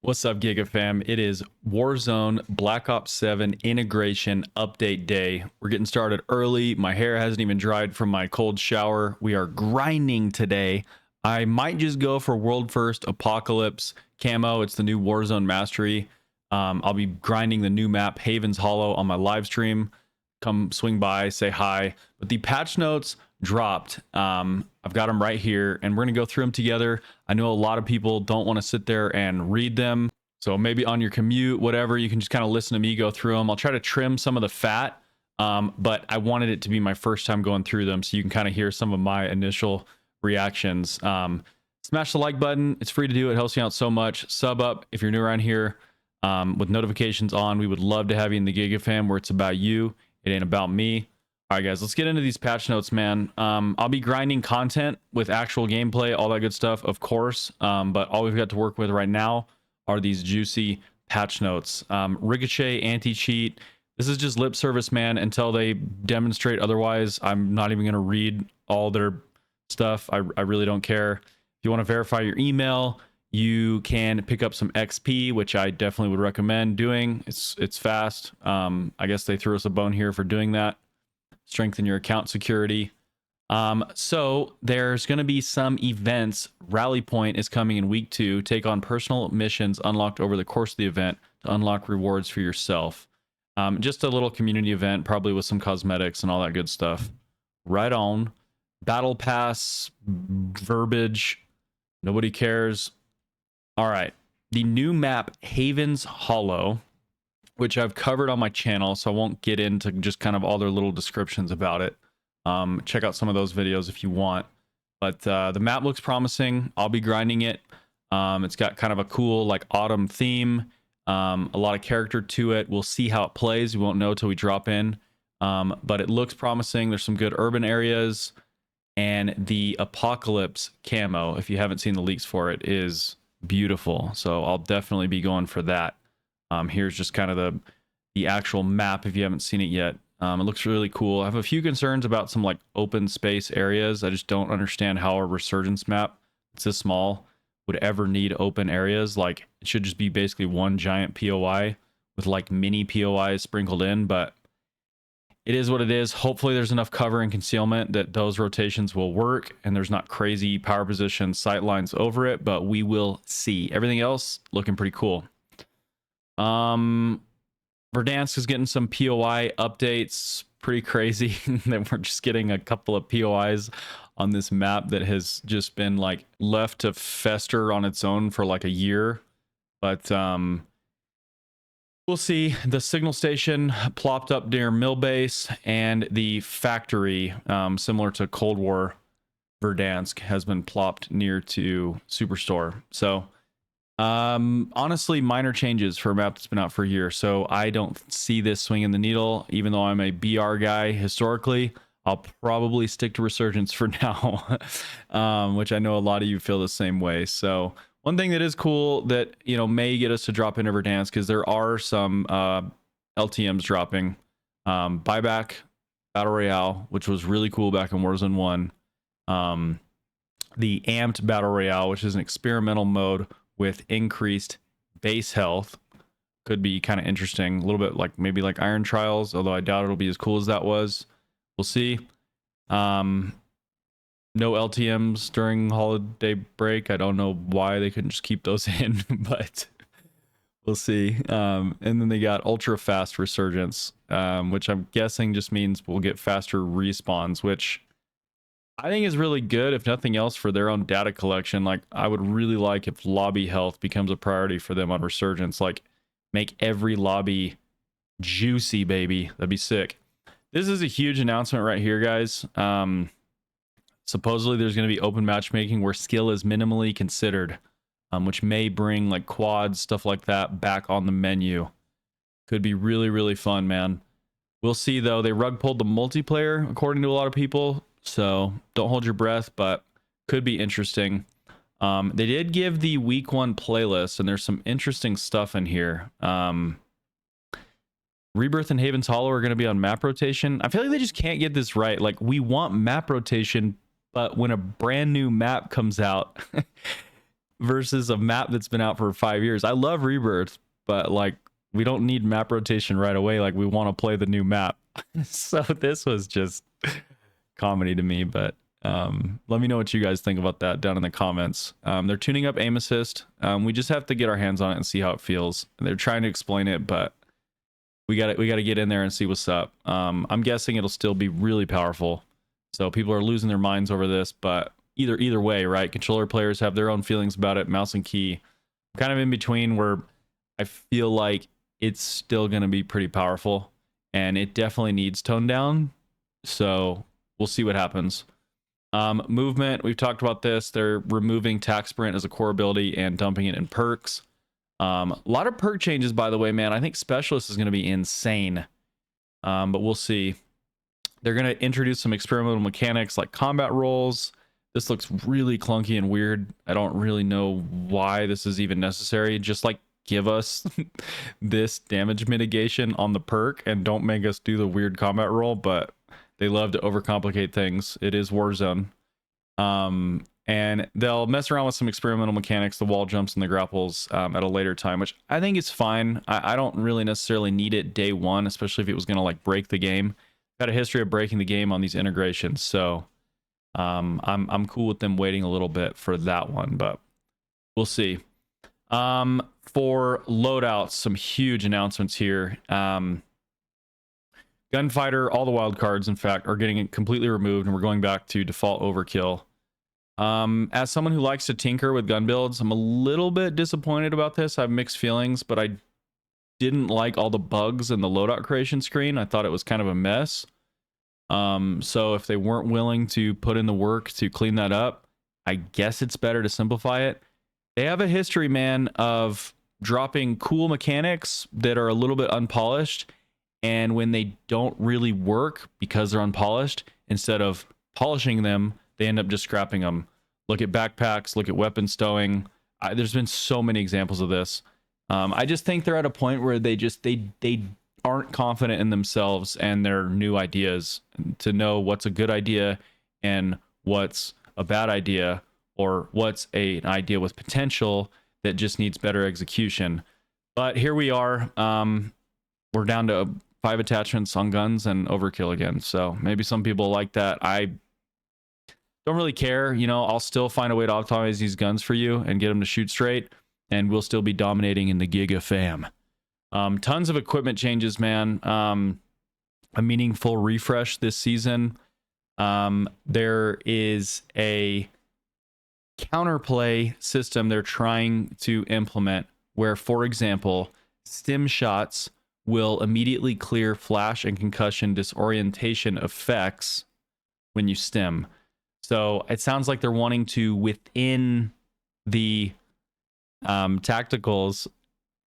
What's up, Giga fam? It is Warzone Black Ops 7 integration update day. We're getting started early. My hair hasn't even dried from my cold shower. We are grinding today. I might just go for World First Apocalypse camo. It's the new Warzone Mastery. I'll be grinding the new map Haven's Hollow on my live stream. Come swing by, say hi. But the patch notes dropped. I've got them right here, and we're gonna go through them together. I know a lot of people don't want to sit there and read them, so maybe on your commute, whatever, you can just kind of listen to me go through them. I'll try to trim some of the fat, but I wanted it to be my first time going through them, so you can kind of hear some of my initial reactions. Smash the like button. It's free to do. It helps you out so much. Sub up if you're new around here, with notifications on. We would love to have you in the Giga fam, where it's about you. It ain't about me. All right, guys, let's get into these patch notes, man. I'll be grinding content with actual gameplay, all that good stuff, of course. But all we've got to work with right now are these juicy patch notes. Ricochet, anti-cheat. This is just lip service, man, until they demonstrate otherwise. I'm not even going to read all their stuff. I really don't care. If you want to verify your email, you can pick up some XP, which I definitely would recommend doing. It's fast. I guess they threw us a bone here for doing that. Strengthen your account security. So there's going to be some events. Rally Point is coming in week 2. Take on personal missions unlocked over the course of the event to unlock rewards for yourself. Just a little community event, probably with some cosmetics and all that good stuff. Right on. Battle Pass verbiage. Nobody cares. All right. The new map, Haven's Hollow, which I've covered on my channel, so I won't get into just kind of all their little descriptions about it. Check out some of those videos if you want. But the map looks promising. I'll be grinding it. It's got kind of a cool like autumn theme. A lot of character to it. We'll see how it plays. We won't know till we drop in. But it looks promising. There's some good urban areas. And the Apocalypse camo, if you haven't seen the leaks for it, is beautiful. So I'll definitely be going for that. Here's just kind of the actual map if you haven't seen it yet. It looks really cool. I have a few concerns about some like open space areas. I just don't understand how a resurgence map, it's this small, would ever need open areas. Like, it should just be basically one giant POI with like mini POIs sprinkled in, but it is what it is. Hopefully there's enough cover and concealment that those rotations will work and there's not crazy power position sight lines over it, but we will see. Everything else looking pretty cool. Verdansk is getting some POI updates. Pretty crazy that we're just getting a couple of POIs on this map that has just been like left to fester on its own for like a year. But we'll see. The signal station plopped up near mill base, and the factory, similar to Cold War Verdansk, has been plopped near to Superstore. So honestly, minor changes for a map that's been out for a year, so I don't see this swinging the needle. Even though I'm a BR guy historically, I'll probably stick to Resurgence for now. Which I know a lot of you feel the same way. So one thing that is cool that, you know, may get us to drop into Verdansk is there are some LTMs dropping. Buyback Battle Royale, which was really cool back in Warzone 1. The Amped Battle Royale, which is an experimental mode with increased base health, could be kind of interesting. A little bit like maybe like Iron Trials, although I doubt it'll be as cool as that was. We'll see. No LTMs during holiday break. I don't know why they couldn't just keep those in, but we'll see. And then they got ultra fast resurgence, which I'm guessing just means we'll get faster respawns, which I think is really good, if nothing else, for their own data collection. Like, I would really like if lobby health becomes a priority for them on Resurgence. Like, make every lobby juicy, baby. That'd be sick. This is a huge announcement right here, guys. Supposedly there's going to be open matchmaking where skill is minimally considered, which may bring like quads, stuff like that, back on the menu. Could be really, really fun, man. We'll see, though. They rug pulled the multiplayer, according to a lot of people. So don't hold your breath, but could be interesting. They did give the week 1 playlist, and there's some interesting stuff in here. Rebirth and Haven's Hollow are going to be on map rotation. I feel like they just can't get this right. Like, we want map rotation, but when a brand new map comes out, versus a map that's been out for 5 years. I love Rebirth, but like we don't need map rotation right away. Like we want to play the new map. So this was just comedy to me, but let me know what you guys think about that down in the comments. They're tuning up aim assist. We just have to get our hands on it and see how it feels. They're trying to explain it, but we got to get in there and see what's up. I'm guessing it'll still be really powerful. So people are losing their minds over this, but either way, right? Controller players have their own feelings about it. Mouse and key, kind of in between, where I feel like it's still going to be pretty powerful, and it definitely needs toned down. So we'll see what happens. Movement, we've talked about this. They're removing tack sprint as a core ability and dumping it in perks. A lot of perk changes, by the way, man. I think specialist is going to be insane, but we'll see. They're going to introduce some experimental mechanics like combat rolls. This looks really clunky and weird. I don't really know why this is even necessary. Just like give us this damage mitigation on the perk and don't make us do the weird combat roll, but they love to overcomplicate things. It is Warzone. And they'll mess around with some experimental mechanics, the wall jumps and the grapples at a later time, which I think is fine. I don't really necessarily need it day one, especially if it was going to like break the game. Got a history of breaking the game on these integrations, so I'm cool with them waiting a little bit for that one, but we'll see. For loadouts, some huge announcements here. Gunfighter, all the wild cards, in fact, are getting completely removed, and we're going back to default overkill. As someone who likes to tinker with gun builds, I'm a little bit disappointed about this. I have mixed feelings, but I didn't like all the bugs in the loadout creation screen. I thought it was kind of a mess. So if they weren't willing to put in the work to clean that up, I guess it's better to simplify it. They have a history, man, of dropping cool mechanics that are a little bit unpolished, and when they don't really work because they're unpolished, instead of polishing them, they end up just scrapping them. Look at backpacks, look at weapon stowing. There's been so many examples of this. I just think they're at a point where they aren't confident in themselves and their new ideas to know what's a good idea and what's a bad idea, or what's an idea with potential that just needs better execution. But here we are. We're down to 5 attachments on guns and overkill again. So maybe some people like that. I don't really care. You know, I'll still find a way to optimize these guns for you and get them to shoot straight, and we'll still be dominating in the Giga fam. Tons of equipment changes, man. A meaningful refresh this season. There is a counterplay system they're trying to implement where, for example, stim shots will immediately clear flash and concussion disorientation effects when you stim. So it sounds like they're wanting to, within the tacticals,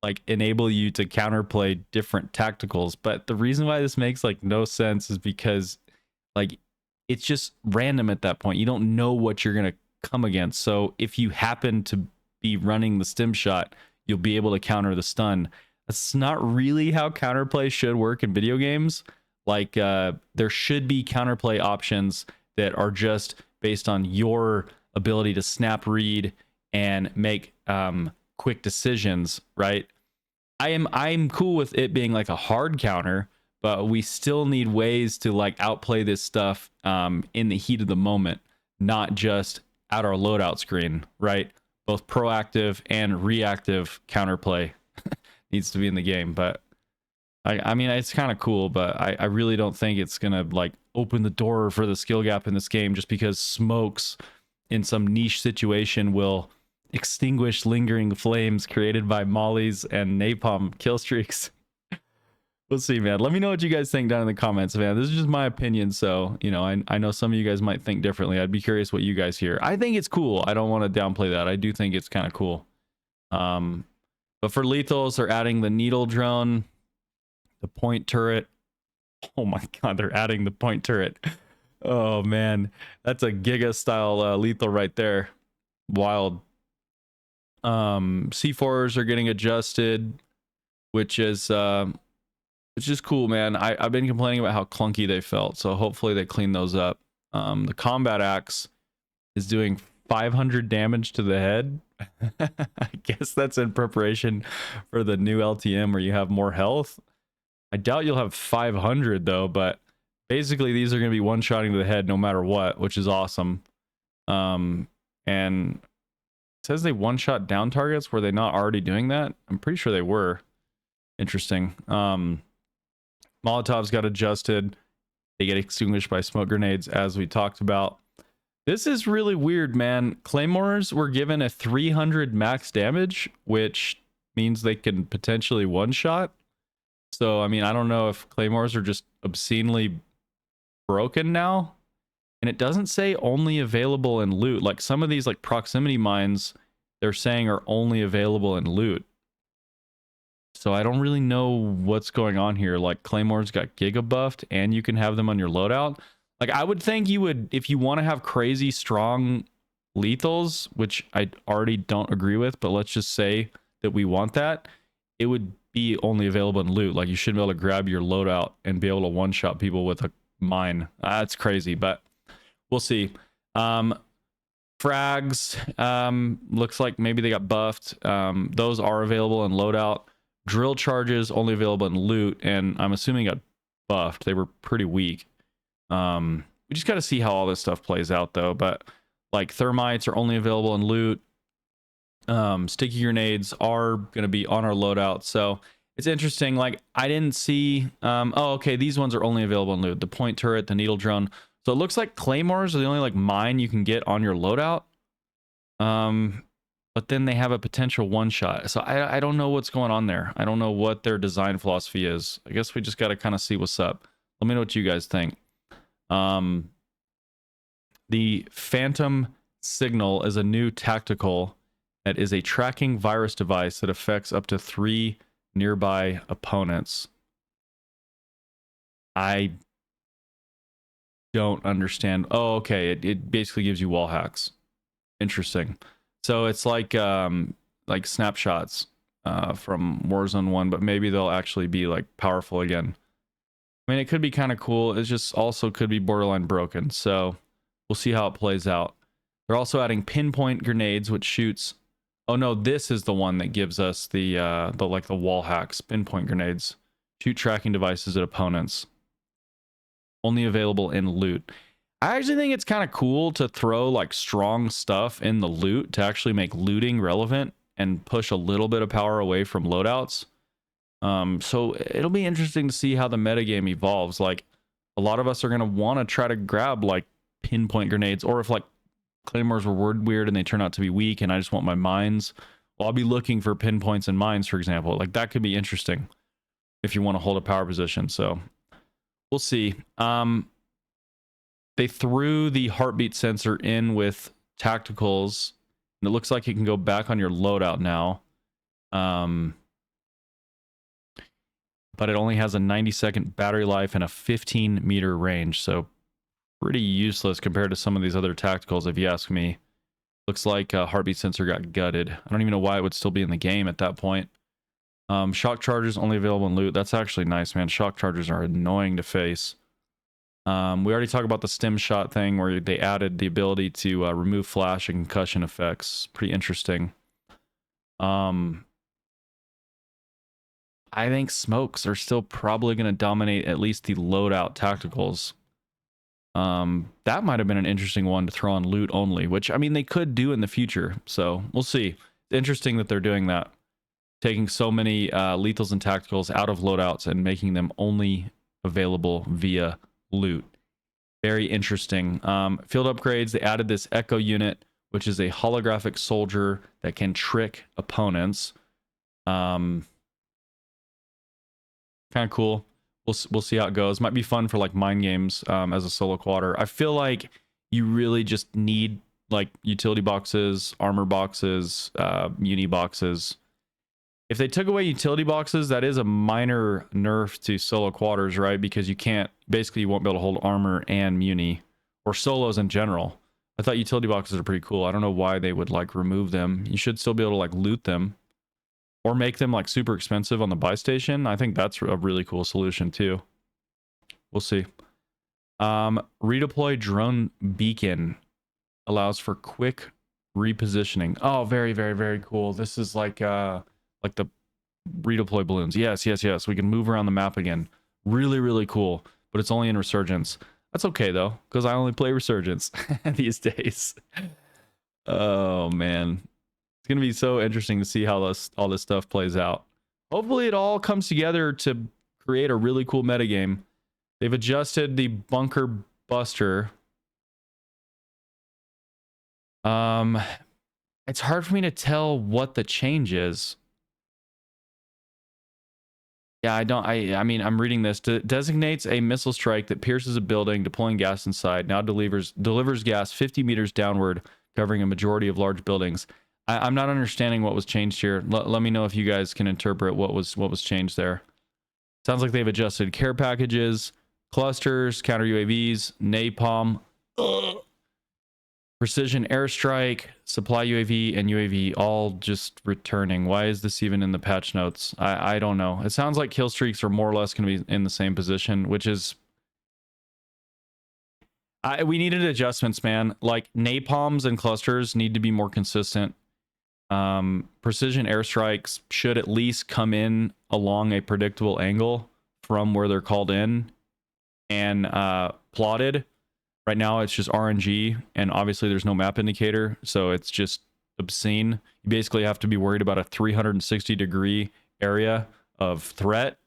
like enable you to counterplay different tacticals. But the reason why this makes like no sense is because like it's just random at that point. You don't know what you're gonna come against. So if you happen to be running the stim shot, you'll be able to counter the stun. That's not really how counterplay should work in video games. Like there should be counterplay options that are just based on your ability to snap read and make quick decisions, right? I'm cool with it being like a hard counter, but we still need ways to like outplay this stuff in the heat of the moment, not just at our loadout screen, right? Both proactive and reactive counterplay needs to be in the game. But I mean, it's kind of cool, but I really don't think it's gonna like open the door for the skill gap in this game just because smokes in some niche situation will extinguish lingering flames created by mollies and napalm kill streaks. We'll see, man. Let me know what you guys think down in the comments, man. This is just my opinion, so you know, I know some of you guys might think differently. I'd be curious what you guys hear. I think it's cool. I don't want to downplay that. I do think it's kind of cool. But for lethals, they're adding the needle drone, the point turret. Oh my god, they're adding the point turret. Oh man, that's a Giga style lethal right there. Wild. C4s are getting adjusted, which is cool, man. I've been complaining about how clunky they felt, so hopefully they clean those up. The combat axe is doing 500 damage to the head I guess that's in preparation for the new LTM where you have more health. I doubt you'll have 500 though, but basically these are going to be one-shotting to the head no matter what, which is awesome. And it says they one-shot down targets. Were they not already doing that? I'm pretty sure they were. Interesting. Molotovs got adjusted. They get extinguished by smoke grenades, as we talked about. This is really weird, man. Claymores were given a 300 max damage, which means they can potentially one-shot. So, I mean, I don't know if Claymores are just obscenely broken now. And it doesn't say only available in loot. Like some of these like proximity mines, they're saying are only available in loot. So I don't really know what's going on here. Like Claymores got Giga buffed and you can have them on your loadout. Like I would think you would, if you want to have crazy strong lethals, which I already don't agree with, but let's just say that we want that, it would be only available in loot. Like you should be able to grab your loadout and be able to one-shot people with a mine. That's crazy, but we'll see. Frags, looks like maybe they got buffed. Those are available in loadout. Drill charges only available in loot, and I'm assuming got buffed. They were pretty weak. We just got to see how all this stuff plays out though. But like thermites are only available in loot. Sticky grenades are going to be on our loadout. So it's interesting. Like I didn't see, oh, okay. These ones are only available in loot. The point turret, the needle drone. So it looks like claymores are the only like mine you can get on your loadout. But then they have a potential one shot. So I don't know what's going on there. I don't know what their design philosophy is. I guess we just got to kind of see what's up. Let me know what you guys think. The Phantom Signal is a new tactical that is a tracking virus device that affects up to 3 nearby opponents. I don't understand. Oh, okay. It basically gives you wall hacks. Interesting. So it's like snapshots from Warzone 1, but maybe they'll actually be like powerful again. I mean, it could be kind of cool. It just also could be borderline broken. So we'll see how it plays out. They're also adding pinpoint grenades, which shoots. Oh no, this is the one that gives us the wall hacks. Pinpoint grenades shoot tracking devices at opponents. Only available in loot. I actually think it's kind of cool to throw like strong stuff in the loot to actually make looting relevant and push a little bit of power away from loadouts. So it'll be interesting to see how the metagame evolves. Like a lot of us are going to want to try to grab like pinpoint grenades, or if like claymores were word weird and they turn out to be weak and I just want my mines, well, I'll be looking for pinpoints and mines, for example. Like that could be interesting if you want to hold a power position. So we'll see. They threw the heartbeat sensor in with tacticals, and it looks like it can go back on your loadout now. But it only has a 90-second battery life and a 15-meter range, so pretty useless compared to some of these other tacticals, if you ask me. Looks like a heartbeat sensor got gutted. I don't even know why it would still be in the game at that point. Shock chargers only available in loot. That's actually nice, man. Shock chargers are annoying to face. We already talked about the stem shot thing where they added the ability to remove flash and concussion effects. Pretty interesting. I think smokes are still probably going to dominate at least the loadout tacticals. That might have been an interesting one to throw on loot only, which I mean they could do in the future. So we'll see. It's interesting that they're doing that, taking so many lethals and tacticals out of loadouts and making them only available via loot. Very interesting. Field upgrades, they added this echo unit, which is a holographic soldier that can trick opponents. Kind of cool. We'll see how it goes. Might be fun for like mind games as a solo quader. I feel like you really just need like utility boxes, armor boxes, uni boxes. If they took away utility boxes, that is a minor nerf to solo quaders, right? Because you can't, basically you won't be able to hold armor and muni, or solos in general. I thought utility boxes are pretty cool. I don't know why they would like remove them. You should still be able to like loot them or make them like super expensive on the buy station. I think that's a really cool solution too. We'll see. Redeploy drone beacon allows for quick repositioning. Oh, very, very, very cool. This is like the redeploy balloons. Yes, yes, yes. We can move around the map again. Really, really cool. But it's only in Resurgence. That's okay though, because I only play Resurgence these days. Oh man, it's gonna be so interesting to see how all this stuff plays out. Hopefully, it all comes together to create a really cool metagame. They've adjusted the bunker buster. It's hard for me to tell what the change is. Yeah, I mean, I'm reading this. Designates a missile strike that pierces a building, deploying gas inside. Now delivers gas 50 meters downward, covering a majority of large buildings. I'm not understanding what was changed here. Let me know if you guys can interpret what was changed there. Sounds like they've adjusted care packages, clusters, counter UAVs, napalm, precision airstrike, supply UAV, and UAV all just returning. Why is this even in the patch notes? I don't know. It sounds like kill streaks are more or less going to be in the same position, which is... we needed adjustments, man. Like, napalms and clusters need to be more consistent. Precision airstrikes should at least come in along a predictable angle from where they're called in and plotted. Right now, it's just RNG, and obviously there's no map indicator, so it's just obscene. You basically have to be worried about a 360-degree area of threat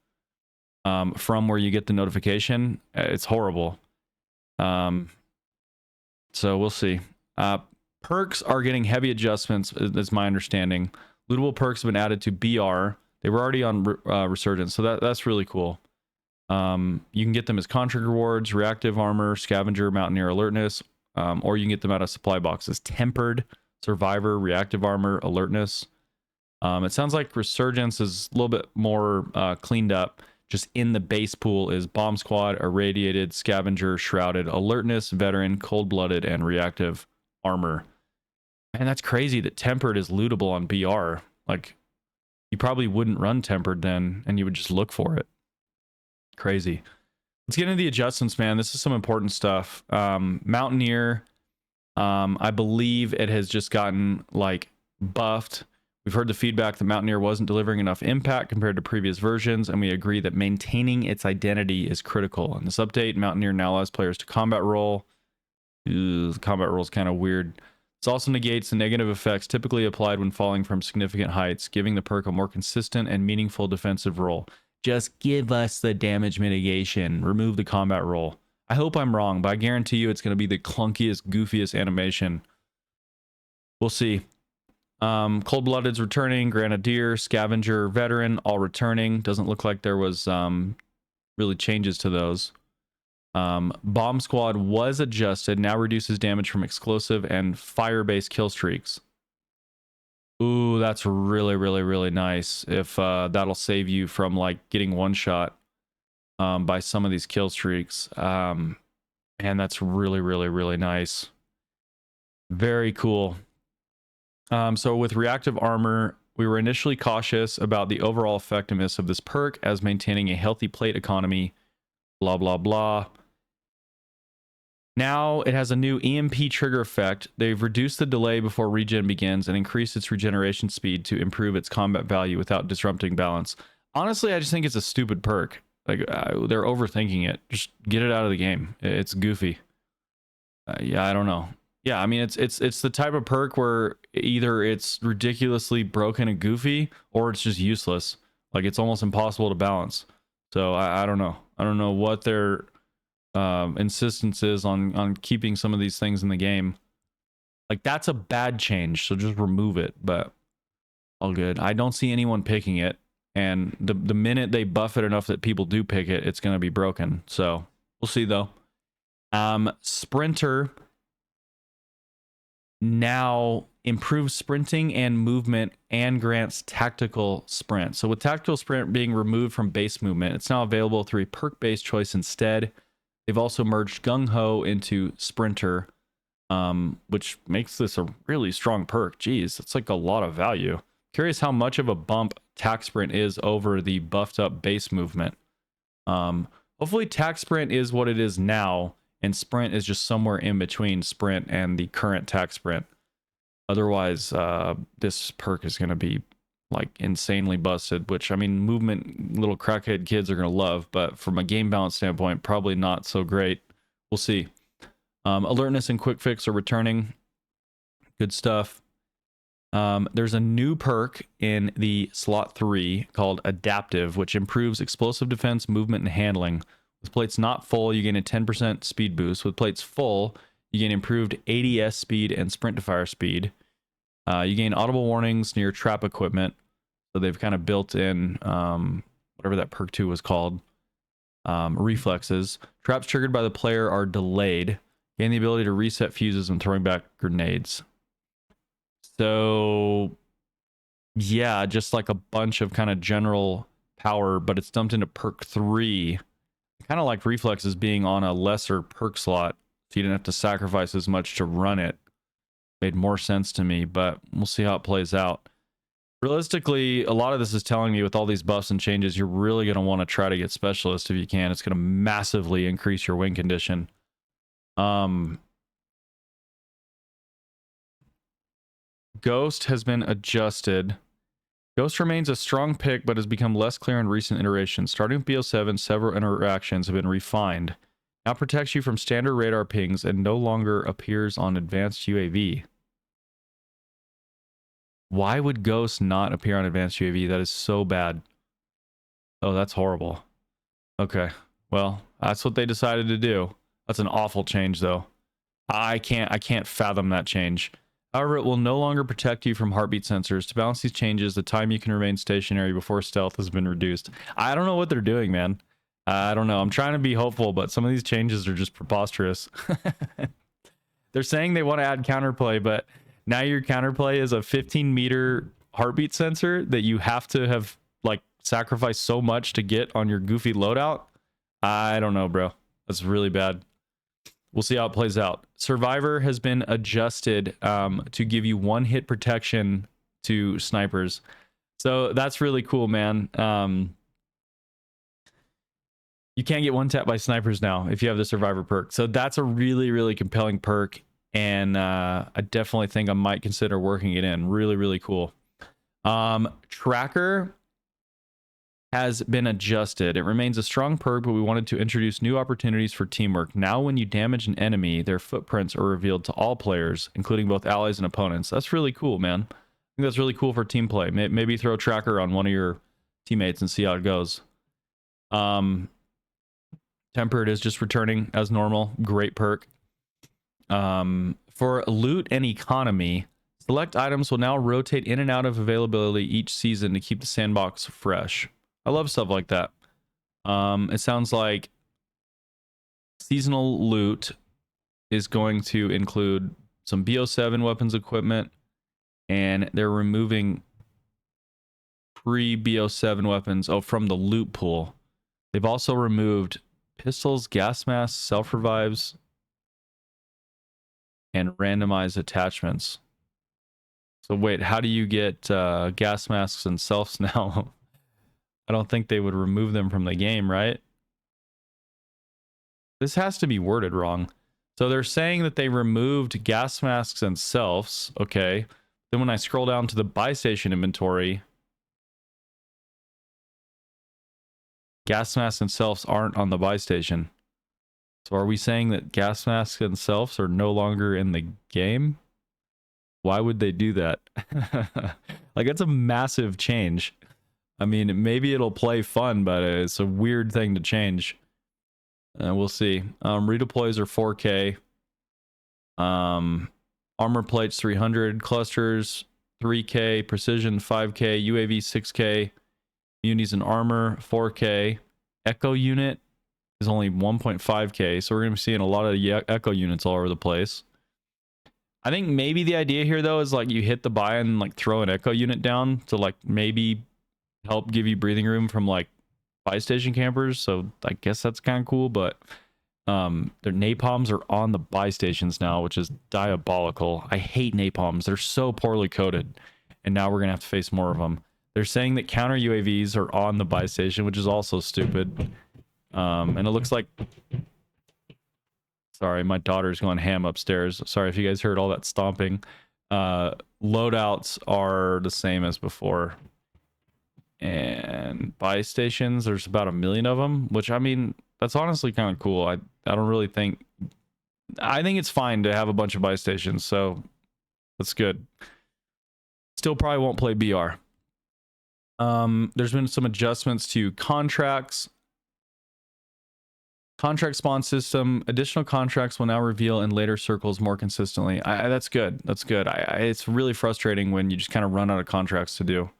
from where you get the notification. It's horrible. So we'll see. Perks are getting heavy adjustments, is my understanding. Lootable perks have been added to BR. They were already on Resurgence, so that's really cool. You can get them as contract rewards, reactive armor, scavenger, mountaineer alertness, or you can get them out of supply boxes. Tempered, survivor, reactive armor, alertness. It sounds like Resurgence is a little bit more cleaned up. Just in the base pool is bomb squad, irradiated, scavenger, shrouded, alertness, veteran, cold-blooded, and reactive armor. And that's crazy that tempered is lootable on BR. Like, you probably wouldn't run tempered then, and you would just look for it. Crazy. Let's get into the adjustments, man. This is some important stuff. Mountaineer, I believe it has just gotten like buffed. We've heard the feedback that Mountaineer wasn't delivering enough impact compared to previous versions, and we agree that maintaining its identity is critical. In this update, Mountaineer now allows players to combat roll. The combat roll is kind of weird. This also negates the negative effects typically applied when falling from significant heights, giving the perk a more consistent and meaningful defensive role. Just give us the damage mitigation. Remove the combat roll. I hope I'm wrong, but I guarantee you it's going to be the clunkiest, goofiest animation. We'll see. Cold-blooded's returning. Grenadier, Scavenger, Veteran, all returning. Doesn't look like there was really changes to those. Bomb Squad was adjusted. Now reduces damage from explosive and fire-based kill streaks. Ooh, that's really, really, really nice. If that'll save you from like getting one shot by some of these kill streaks. And that's really, really, really nice. Very cool. So with reactive armor, we were initially cautious about the overall effectiveness of this perk as maintaining a healthy plate economy. Blah, blah, blah. Now it has a new EMP trigger effect. They've reduced the delay before regen begins and increased its regeneration speed to improve its combat value without disrupting balance. Honestly, I just think it's a stupid perk. Like they're overthinking it. Just get it out of the game. It's goofy. Yeah, I don't know. Yeah, I mean it's the type of perk where either it's ridiculously broken and goofy or it's just useless. Like it's almost impossible to balance. So I don't know. I don't know what their insistence is on keeping some of these things in the game. Like that's a bad change, so just remove it. But all good. I don't see anyone picking it, and the minute they buff it enough that people do pick it, it's going to be broken. So we'll see though. Sprinter now improves sprinting and movement and grants tactical sprint. So with tactical sprint being removed from base movement, it's now available through a perk based choice instead. They've also merged Gung Ho into Sprinter, which makes this a really strong perk. Jeez, that's like a lot of value. Curious how much of a bump Tac Sprint is over the buffed up base movement. Hopefully Tac Sprint is what it is now, and Sprint is just somewhere in between Sprint and the current Tac Sprint. Otherwise, this perk is going to be like insanely busted, which I mean, movement little crackhead kids are going to love, but from a game balance standpoint, probably not so great. We'll see. Alertness and quick fix are returning. Good stuff. There's a new perk in the slot 3 called Adaptive, which improves explosive defense, movement, and handling. With plates not full, you gain a 10% speed boost. With plates full, you gain improved ADS speed and sprint to fire speed. You gain audible warnings near trap equipment. So they've kind of built in whatever that perk 2 was called. Reflexes. Traps triggered by the player are delayed. Gain the ability to reset fuses when throwing back grenades. So yeah, just like a bunch of kind of general power, but it's dumped into perk 3. Kind of like reflexes being on a lesser perk slot, so you didn't have to sacrifice as much to run it. Made more sense to me, but we'll see how it plays out. Realistically, a lot of this is telling me with all these buffs and changes, you're really going to want to try to get specialist if you can. It's going to massively increase your win condition. Ghost has been adjusted. Ghost remains a strong pick, but has become less clear in recent iterations. Starting with BO7, several interactions have been refined. Now protects you from standard radar pings and no longer appears on advanced UAV. Why would Ghost not appear on advanced UAV? That is so bad. Oh, that's horrible. Okay, well, that's what they decided to do. That's an awful change, though. I can't fathom that change. However, it will no longer protect you from heartbeat sensors. To balance these changes, the time you can remain stationary before stealth has been reduced. I don't know what they're doing, man. I don't know. I'm trying to be hopeful, but some of these changes are just preposterous. They're saying they want to add counterplay, but now your counterplay is a 15-meter heartbeat sensor that you have to have like sacrificed so much to get on your goofy loadout. I don't know, bro. That's really bad. We'll see how it plays out. Survivor has been adjusted to give you one hit protection to snipers. So that's really cool, man. You can't get one tap by snipers now if you have the Survivor perk. So that's a really, really compelling perk. And I definitely think I might consider working it in. Really, really cool. Tracker has been adjusted. It remains a strong perk, but we wanted to introduce new opportunities for teamwork. Now when you damage an enemy, their footprints are revealed to all players, including both allies and opponents. That's really cool, man. I think that's really cool for team play. Maybe throw Tracker on one of your teammates and see how it goes. Tempered is just returning as normal. Great perk. For loot and economy, select items will now rotate in and out of availability each season to keep the sandbox fresh. I love stuff like that. It sounds like seasonal loot is going to include some BO7 weapons equipment, and they're removing pre-BO7 weapons from the loot pool. They've also removed pistols, gas masks, self-revives, and randomized attachments. So wait, how do you get gas masks and selfs now? I don't think they would remove them from the game, right? This has to be worded wrong. So they're saying that they removed gas masks and selfs. Okay. Then when I scroll down to the buy station inventory, gas masks and selfs aren't on the buy station. So are we saying that gas masks and selfs are no longer in the game? Why would they do that? Like, that's a massive change. I mean, maybe it'll play fun, but it's a weird thing to change. We'll see. Redeploys are 4K. Armor plates 300. Clusters 3K. Precision 5K. UAV 6K. Munis and armor 4K. Echo unit is only 1.5K. So we're going to be seeing a lot of echo units all over the place. I think maybe the idea here, though, is like you hit the buy and like throw an echo unit down to like maybe help give you breathing room from like buy station campers. So I guess that's kind of cool, but their napalms are on the buy stations now, which is diabolical. I hate napalms. They're so poorly coded, and now we're gonna have to face more of them. They're saying that counter UAVs are on the buy station, which is also stupid. And it looks like, sorry, my daughter's going ham upstairs. Sorry if you guys heard all that stomping. Loadouts are the same as before. And buy stations, there's about 1 million of them, which I mean, that's honestly kind of cool. I don't really think, I think it's fine to have a bunch of buy stations, so that's good. Still probably won't play BR. There's been some adjustments to contracts. Contract spawn system. Additional contracts will now reveal in later circles more consistently. That's good. That's good. It's really frustrating when you just kind of run out of contracts to do.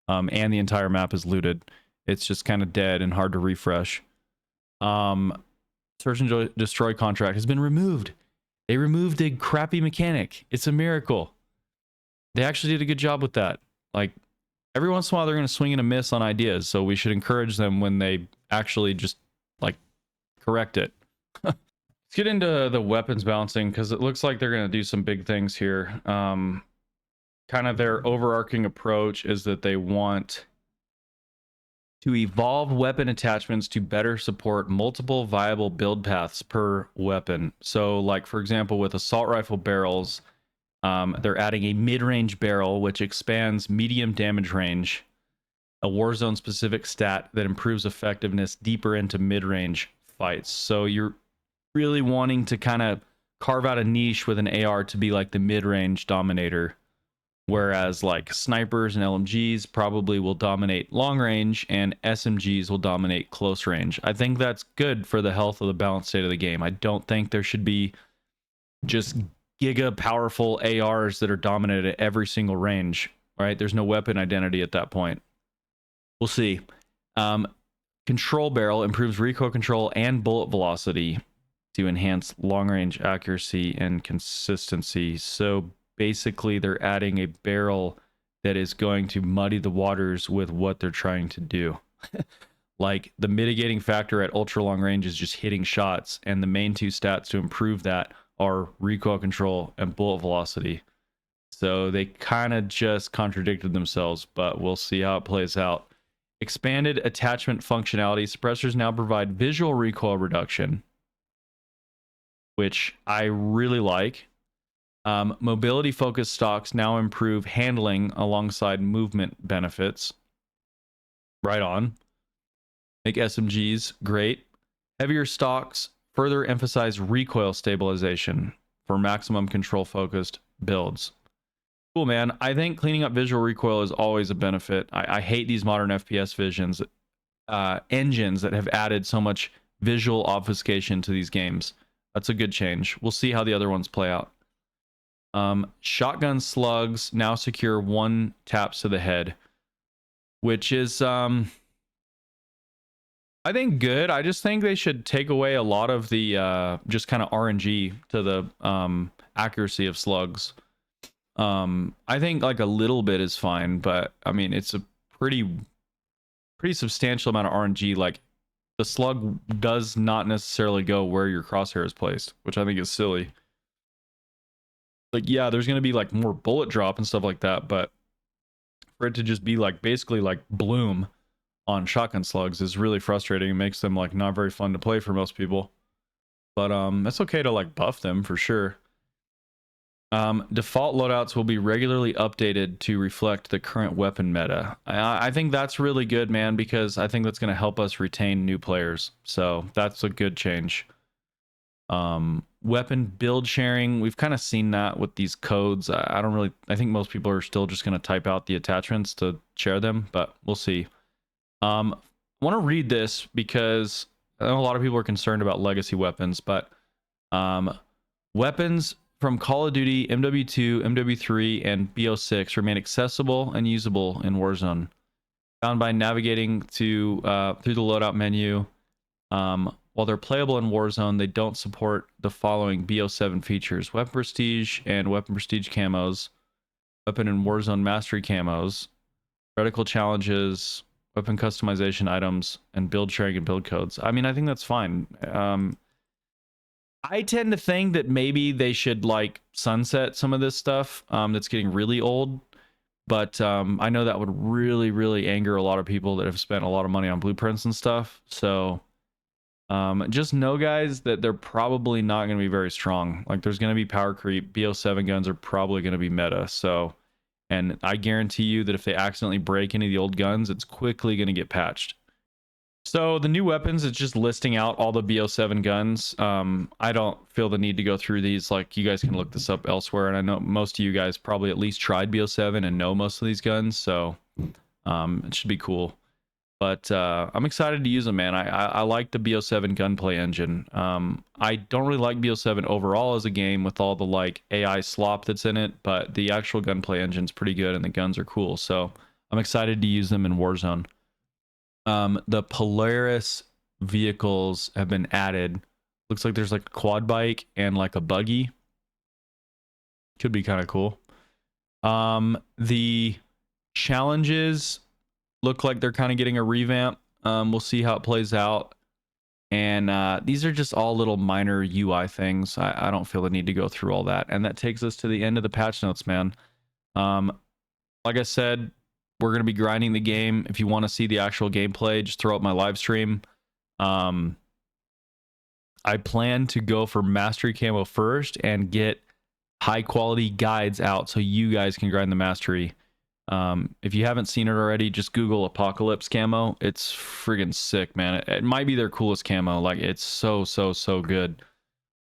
And the entire map is looted. It's just kind of dead and hard to refresh. Search and destroy contract has been removed. They removed a crappy mechanic. It's a miracle. They actually did a good job with that. Like, every once in a while they're going to swing and a miss on ideas, so we should encourage them when they actually just, like, correct it. Let's get into the weapons balancing, because it looks like they're going to do some big things here. Kind of their overarching approach is that they want to evolve weapon attachments to better support multiple viable build paths per weapon. So, like, for example, with assault rifle barrels, they're adding a mid-range barrel, which expands medium damage range, a Warzone specific stat that improves effectiveness deeper into mid-range fights. So you're really wanting to kind of carve out a niche with an AR to be like the mid-range dominator, whereas like snipers and LMGs probably will dominate long range and SMGs will dominate close range. I think that's good for the health of the balanced state of the game. I don't think there should be just giga powerful ARs that are dominant at every single range, right? There's no weapon identity at that point. We'll see. Control barrel improves recoil control and bullet velocity to enhance long range accuracy and consistency. So basically they're adding a barrel that is going to muddy the waters with what they're trying to do. Like, the mitigating factor at ultra long range is just hitting shots, and the main two stats to improve that are recoil control and bullet velocity. So they kind of just contradicted themselves, but we'll see how it plays out. Expanded attachment functionality. Suppressors now provide visual recoil reduction, which I really like. Mobility focused stocks now improve handling alongside movement benefits. Right on. Make SMGs great. Heavier stocks further emphasize recoil stabilization for maximum control focused builds. Cool, man. I think cleaning up visual recoil is always a benefit. I hate these modern FPS visions, engines that have added so much visual obfuscation to these games. That's a good change. We'll see how the other ones play out. Shotgun slugs now secure 1 taps to the head, which is I think good. I just think they should take away a lot of the just kind of RNG to the accuracy of slugs. I think like a little bit is fine, but I mean, it's a pretty substantial amount of RNG. Like, the slug does not necessarily go where your crosshair is placed, which I think is silly. Like, yeah, there's going to be like more bullet drop and stuff like that, but for it to just be like basically like bloom on shotgun slugs is really frustrating. It makes them like not very fun to play for most people, but it's okay to like buff them for sure. Default loadouts will be regularly updated to reflect the current weapon meta. I think that's really good, man, because I think that's going to help us retain new players. So that's a good change. Weapon build sharing, we've kind of seen that with these codes. I think most people are still just going to type out the attachments to share them, but we'll see. I want to read this because I know a lot of people are concerned about legacy weapons, but weapons from Call of Duty, MW2, MW3, and BO6 remain accessible and usable in Warzone, found by navigating to through the loadout menu. While they're playable in Warzone, they don't support the following BO7 features: weapon prestige and weapon prestige camos, weapon and Warzone mastery camos, reticle challenges, weapon customization items, and build sharing and build codes. I mean, I think that's fine. I tend to think that maybe they should like sunset some of this stuff that's getting really old, but I know that would really anger a lot of people that have spent a lot of money on blueprints and stuff. So Just know, guys, that they're probably not going to be very strong. Like, there's going to be power creep. BO7 guns are probably going to be meta. So, and I guarantee you that if they accidentally break any of the old guns, it's quickly going to get patched. So the new weapons, it's just listing out all the BO7 guns. I don't feel the need to go through these. Like, you guys can look this up elsewhere, and I know most of you guys probably at least tried BO7 and know most of these guns, so it should be cool. But I'm excited to use them, man. I like the BO7 gunplay engine. I don't really like BO7 overall as a game with all the like AI slop that's in it, but the actual gunplay engine's pretty good and the guns are cool. So I'm excited to use them in Warzone. The Polaris vehicles have been added. Looks like there's like a quad bike and like a buggy. Could be kind of cool. The challenges look like they're kind of getting a revamp. We'll see how it plays out. And these are just all little minor UI things. I don't feel the need to go through all that. And that takes us to the end of the patch notes, man. Like I said, we're going to be grinding the game. If you want to see the actual gameplay, just throw up my live stream. I plan to go for mastery camo first and get high quality guides out so you guys can grind the mastery. If you haven't seen it already, just Google Apocalypse camo. It's friggin' sick, man. It might be their coolest camo. Like, it's so good.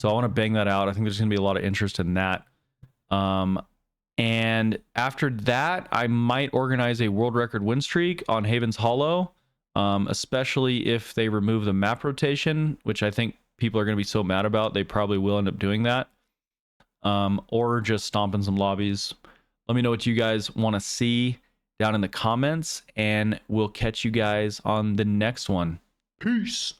So I want to bang that out. I think there's going to be a lot of interest in that. And after that, I might organize a world record win streak on Haven's Hollow, especially if they remove the map rotation, which I think people are going to be so mad about. They probably will end up doing that. Or just stomping some lobbies. Let me know what you guys want to see down in the comments, and we'll catch you guys on the next one. Peace.